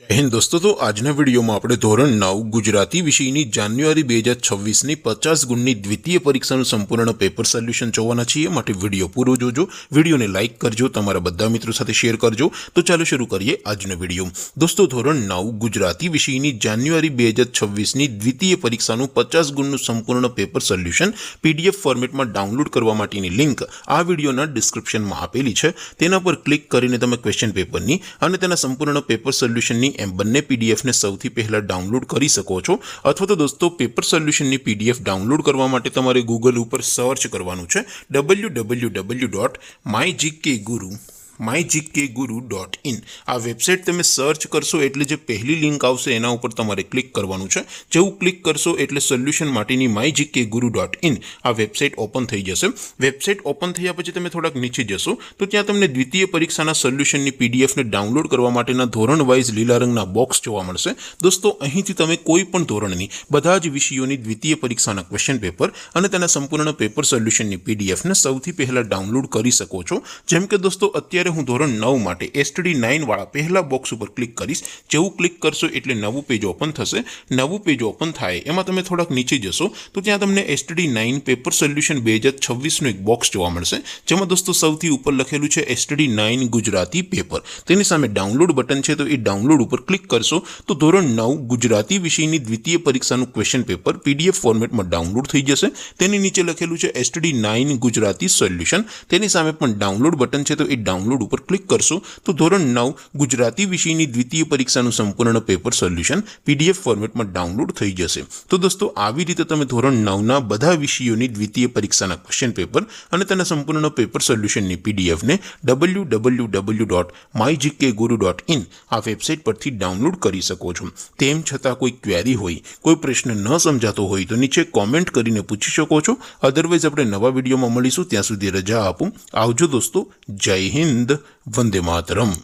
जय हिंद दोस्तों। तो आज वीडियो में આપણે ધોરણ 9 ગુજરાતી વિષયની જાન્યુઆરી 2026ની 50 ગુણની દ્વિતીય પરીક્ષાનું સંપૂર્ણ પેપર સોલ્યુશન જોવાના છીએ। માટે વિડિયો પૂરો જોજો, વિડિયોને લાઈક કરજો, તમારા બધા મિત્રો સાથે શેર કરજો। તો ચાલો શરૂ કરીએ આજનો વિડિયો। દોસ્તો ધોરણ 9 ગુજરાતી વિષયની જાન્યુઆરી 2026ની દ્વિતીય પરીક્ષાનું 50 ગુણનું સંપૂર્ણ પેપર સોલ્યુશન પીડીએફ ફોર્મેટમાં ડાઉનલોડ કરવા માટેની લિંક આ વિડિયોના ડિસ્ક્રિપ્શનમાં આપેલી છે। તેના પર ક્લિક કરીને તમે ક્વેશ્ચન પેપરની અને તેના સંપૂર્ણ પેપર સોલ્યુશન एम बने पीडीएफ ने सौथी पहला डाउनलॉड करी सको छो। अथवा तो दोस्तों पेपर सोल्यूशन नी पीडीएफ डाउनलॉड करवा माटे तमारे गूगल पर सर्च करवानुं छे www.mygkguru.in। आ वेबसाइट तमे सर्च करशो एटले जे पहली लिंक आवशे एना उपर तमारे क्लिक करवानुं छे। जेवुं क्लिक करशो एटले सोल्यूशन माटेनी mygkguru.in आ वेबसाइट ओपन थई जशे। वेबसाइट ओपन थया पछी तमे थोड़ाक नीचे जशो तो त्यां तमने द्वितीय परीक्षाना सोल्यूशननी पीडीएफ ने डाउनलॉड करवा माटेना धोरण वाइज लीला रंगना बॉक्स जोवा मळशे। दोस्तों અહીંથી તમે કોઈ પણ ધોરણની બધા જ વિષયોની દ્વિતીય પરીક્ષાના ક્વેશ્ચન પેપર અને તેના સંપૂર્ણ પેપર સોલ્યુશનની પીડીએફ ને સૌથી પહેલા ડાઉનલોડ કરી શકો છો। જેમ કે દોસ્તો અત્યારે હું ધોરણ 9 માટે STD 9 વાળા પહેલા બોક્સ ઉપર ક્લિક કરીશ। જેવું ક્લિક કરશો એટલે નવું પેજ ઓપન થશે। નવું પેજ ઓપન થાય એમાં તમે થોડાક નીચે જશો તો ત્યાં તમને STD 9 પેપર સોલ્યુશન 2026 નું એક બોક્સ જોવા મળશે। જેમાં દોસ્તો સૌથી ઉપર લખેલું છે STD 9 ગુજરાતી પેપર। તેની સામે ડાઉનલોડ બટન છે તો એ ડાઉનલોડ ઉપર ક્લિક કરશો तो ધોરણ 9 ગુજરાતી વિષયની દ્વિતીય પરીક્ષાનું ક્વેશ્ચન પેપર પીડીએફ ફોર્મેટમાં ડાઉનલોડ થઈ જશે। તેની નીચે લખેલું છે STD 9 ગુજરાતી સોલ્યુશન। તેની સામે પણ ડાઉનલોડ બટન છે તો એ ડાઉનલોડ ઉપર ક્લિક કરશો તો ધોરણ 9 ગુજરાતી વિષયની દ્વિતીય પરીક્ષાનું સંપૂર્ણ પેપર સોલ્યુશન પીડીએફ ફોર્મેટમાં ડાઉનલોડ થઈ જશે। તો દોસ્તો આવી રીતે તમે ધોરણ 9 ના બધા વિષયોની દ્વિતીય પરીક્ષાના ક્વેશ્ચન પેપર અને તેના સંપૂર્ણ પેપર સોલ્યુશનની પીડીએફ ને www.mygkguru.in આ વેબસાઇટ પરથી डाउनलॉड करी सको छो। तेम छतां कोई क्वेरी होय, कोई प्रश्न न समजातो होय तो नीचे कॉमेंट करीने पूछी शको छो। अदरवाइज आपणे नवा विडियोमां मळीशुं, त्यां सुधी रजा आपो। आवजो दोस्तों। जय हिंद, वंदे मातरम।